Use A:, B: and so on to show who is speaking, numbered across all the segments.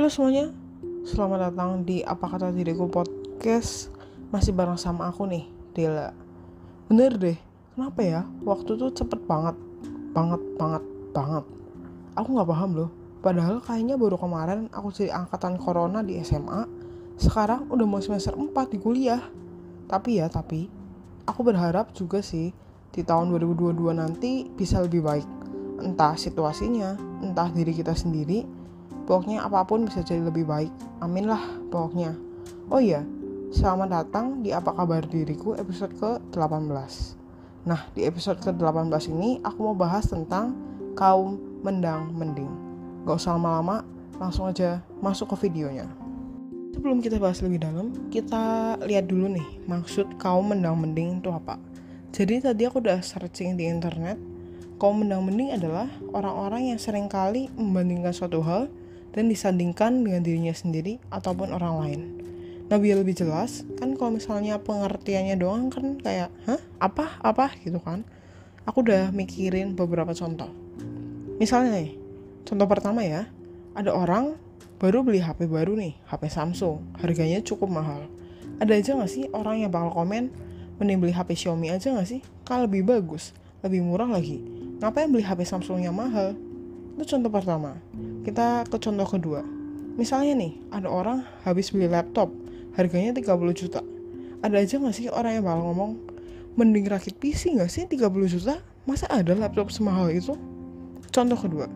A: Halo semuanya, selamat datang di Apa Kata Diriku Podcast. Masih bareng sama aku nih, Dela. Bener deh, kenapa ya? Waktu tuh cepet banget. Aku gak paham loh. Padahal kayaknya baru kemarin aku jadi angkatan corona di SMA. Sekarang udah mau semester 4 di kuliah. Tapi aku berharap juga sih di tahun 2022 nanti bisa lebih baik. Entah situasinya, entah diri kita sendiri. Pokoknya apapun bisa jadi lebih baik. Amin lah pokoknya. Oh iya, selamat datang di Apa Kabar Diriku episode ke-18. Nah, di episode ke-18 ini aku mau bahas tentang kaum mendang-mending. Gak usah lama-lama, langsung aja masuk ke videonya. Sebelum kita bahas lebih dalam, kita lihat dulu nih maksud kaum mendang-mending itu apa. Jadi tadi aku udah searching di internet. Kaum mendang-mending adalah orang-orang yang seringkali membandingkan suatu hal dan disandingkan dengan dirinya sendiri ataupun orang lain. Nah, biar lebih jelas, kan kalau misalnya pengertiannya doang kan kayak, apa gitu kan. Aku udah mikirin beberapa contoh. Misalnya nih, contoh pertama ya, ada orang baru beli HP baru nih, HP Samsung, harganya cukup mahal. Ada aja gak sih orang yang bakal komen, mending beli HP Xiaomi aja gak sih? Kan lebih bagus, lebih murah lagi. Ngapain beli HP Samsung yang mahal? Itu contoh pertama. Kita ke contoh kedua. Misalnya nih, ada orang habis beli laptop, harganya 30 juta. Ada aja gak sih orang yang bakal ngomong, mending rakit PC gak sih 30 juta? Masa ada laptop semahal itu? Contoh kedua.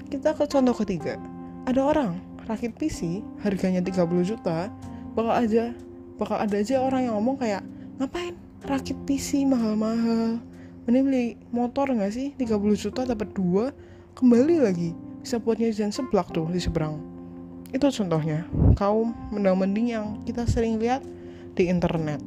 A: Kita ke contoh ketiga. Ada orang rakit PC, harganya 30 juta, bakal ada aja orang yang ngomong kayak, ngapain rakit PC mahal-mahal? Mending beli motor gak sih 30 juta dapat 2, kembali lagi. Bisa buat jajan seblak tuh di seberang. Itu contohnya kaum mendang-mending yang kita sering lihat di internet.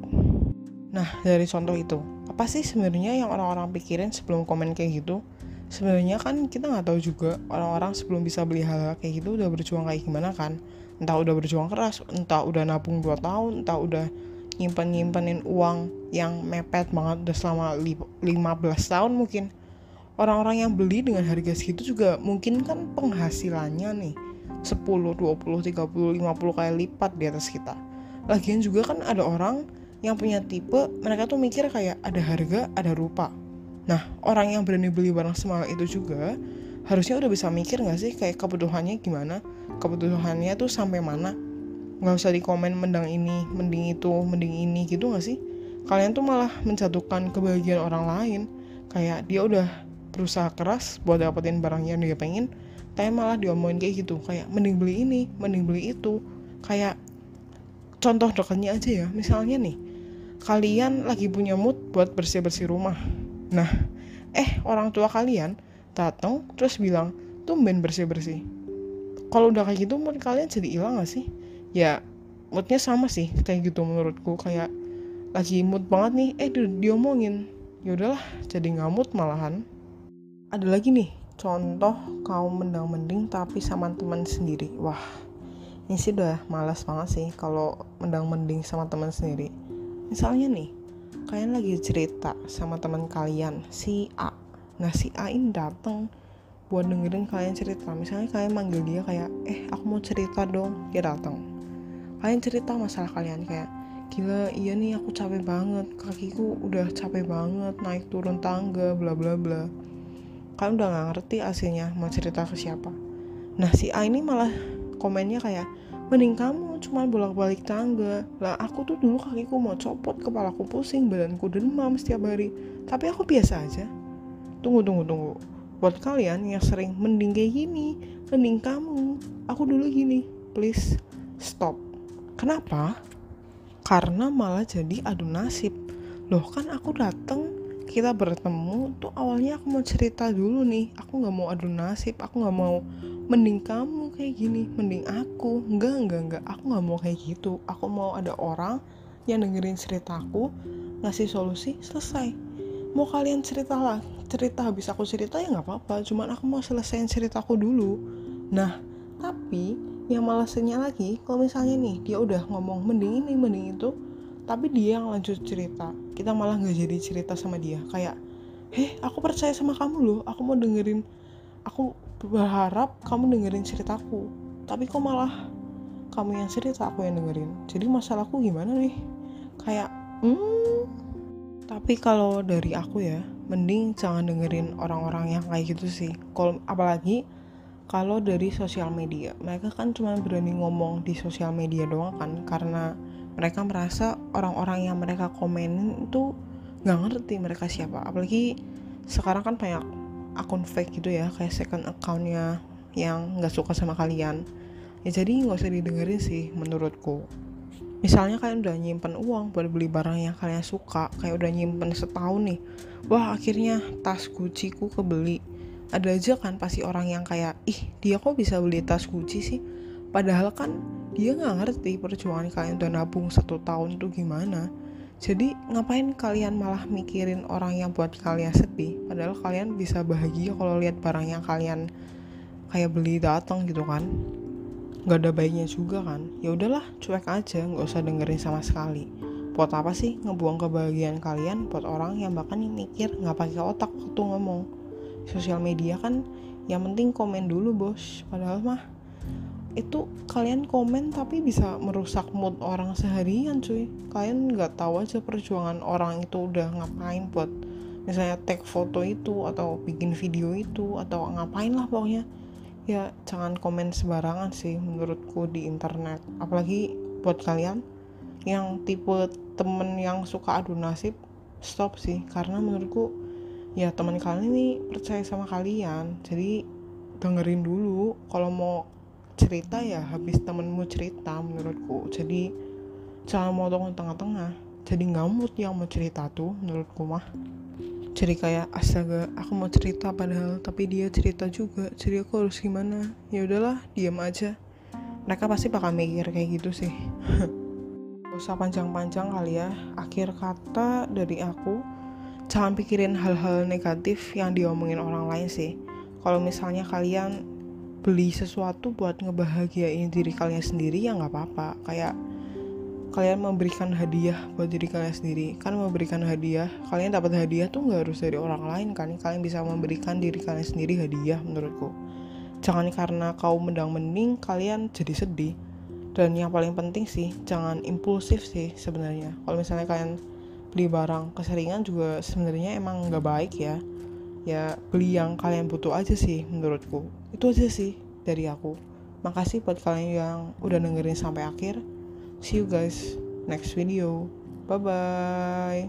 A: Nah, dari contoh itu, apa sih sebenarnya yang orang-orang pikirin sebelum komen kayak gitu? Sebenarnya kan kita nggak tahu juga orang-orang sebelum bisa beli hal kayak gitu udah berjuang kayak gimana kan. Entah udah berjuang keras, entah udah nabung 2 tahun, entah udah nyimpen-nyimpenin uang yang mepet banget udah selama 15 tahun mungkin. Orang-orang yang beli dengan harga segitu juga mungkin kan penghasilannya nih 10, 20, 30, 50 kali lipat di atas kita. Lagian juga kan ada orang yang punya tipe, mereka tuh mikir kayak ada harga, ada rupa. Nah, orang yang berani beli barang semahal itu juga harusnya udah bisa mikir gak sih kayak kebutuhannya gimana, kebutuhannya tuh sampai mana. Gak usah di komen mendang ini, mending itu, mending ini gitu gak sih? Kalian tuh malah menjatuhkan kebahagiaan orang lain. Kayak dia udah berusaha keras buat dapetin barang yang dia pengen, tapi malah diomongin kayak gitu, kayak mending beli ini, mending beli itu. Kayak contoh dekatnya aja ya, misalnya nih, kalian lagi punya mood buat bersih-bersih rumah. Nah, orang tua kalian datang terus bilang, tumben bersih-bersih. Kalau udah kayak gitu, mood kalian jadi hilang gak sih? Ya, moodnya sama sih kayak gitu menurutku, kayak lagi mood banget nih, diomongin, ya udahlah jadi nggak mood malahan. Ada lagi nih, contoh kaum mendang-mending tapi sama teman sendiri. Wah, ini sih udah malas banget sih kalau mendang-mending sama teman sendiri. Misalnya nih, kalian lagi cerita sama teman kalian, si A. Nah, si A ini datang buat dengerin kalian cerita. Misalnya kalian manggil dia kayak, aku mau cerita dong. Dia datang. Kalian cerita masalah kalian kayak, gila, iya nih aku capek banget. Kakiku udah capek banget naik turun tangga, bla bla bla. Kalian udah gak ngerti hasilnya mau cerita ke siapa. Nah, si A ini malah komennya kayak, mending kamu cuma bolak-balik tangga. Lah, aku tuh dulu kakiku mau copot, kepalaku pusing, badanku demam setiap hari, tapi aku biasa aja. Tunggu. Buat kalian yang sering mending kayak gini, mending kamu, aku dulu gini, please stop. Kenapa? Karena malah jadi adu nasib. Loh, kan aku datang, kita bertemu tuh awalnya aku mau cerita dulu nih, aku gak mau adu nasib, aku gak mau mending kamu kayak gini, mending aku. Enggak, aku gak mau kayak gitu. Aku mau ada orang yang dengerin ceritaku, ngasih solusi, selesai. Mau kalian cerita habis aku cerita ya gak apa-apa, cuman aku mau selesaiin ceritaku dulu. Nah, tapi yang malesnya lagi, kalau misalnya nih dia udah ngomong mending ini, mending itu, tapi dia yang lanjut cerita, kita malah gak jadi cerita sama dia. Kayak, aku percaya sama kamu loh, aku berharap kamu dengerin ceritaku, tapi kok malah kamu yang cerita, aku yang dengerin. Jadi masalahku gimana nih? Kayak tapi kalau dari aku ya, mending jangan dengerin orang-orang yang kayak gitu sih. Apalagi kalau dari sosial media, mereka kan cuma berani ngomong di sosial media doang kan, karena mereka merasa orang-orang yang mereka komenin itu nggak ngerti mereka siapa. Apalagi sekarang kan banyak akun fake gitu ya, kayak second accountnya yang nggak suka sama kalian. Ya jadi nggak usah didengerin sih menurutku. Misalnya kalian udah nyimpen uang buat beli barang yang kalian suka, kayak udah nyimpen setahun nih, wah akhirnya tas Gucci ku kebeli. Ada aja kan pasti orang yang kayak, ih dia kok bisa beli tas Gucci sih, padahal kan dia gak ngerti perjuangan kalian udah nabung 1 tahun tuh gimana. Jadi ngapain kalian malah mikirin orang yang buat kalian sedih, padahal kalian bisa bahagia kalau lihat barang yang kalian kayak beli datang gitu kan. Nggak ada baiknya juga kan. Ya udahlah, cuek aja, nggak usah dengerin sama sekali. Buat apa sih ngebuang kebahagiaan kalian buat orang yang bahkan mikir nggak pakai otak waktu ngomong. Sosial media kan yang penting komen dulu bos, padahal mah itu kalian komen tapi bisa merusak mood orang seharian cuy. Kalian nggak tahu aja perjuangan orang itu udah ngapain buat misalnya tag foto itu atau bikin video itu atau ngapain lah pokoknya. Ya jangan komen sembarangan sih menurutku di internet. Apalagi buat kalian yang tipe temen yang suka adu nasib, stop sih. Karena menurutku ya teman kalian ini percaya sama kalian, jadi dengerin dulu. Kalau mau cerita ya habis temenmu cerita menurutku. Jadi jangan motong tengah-tengah, jadi ngamut yang mau cerita tuh menurutku mah. Jadi kayak astaga, aku mau cerita padahal tapi dia cerita juga, jadi aku harus gimana? Ya udahlah, diam aja. Mereka pasti bakal mikir kayak gitu sih. Gak usah panjang-panjang kali ya. Akhir kata dari aku, jangan pikirin hal-hal negatif yang diomongin orang lain sih. Kalau misalnya kalian beli sesuatu buat ngebahagiain diri kalian sendiri ya nggak apa-apa. Kayak kalian memberikan hadiah buat diri kalian sendiri. Kan memberikan hadiah, kalian dapat hadiah tuh gak harus dari orang lain kan. Kalian bisa memberikan diri kalian sendiri hadiah menurutku. Jangan karena kau mendang-mending kalian jadi sedih. Dan yang paling penting sih, jangan impulsif sih sebenarnya. Kalau misalnya kalian beli barang keseringan juga sebenarnya emang gak baik ya. Ya beli yang kalian butuh aja sih menurutku. Itu aja sih dari aku. Makasih buat kalian yang udah dengerin sampai akhir. See you guys next video. Bye bye.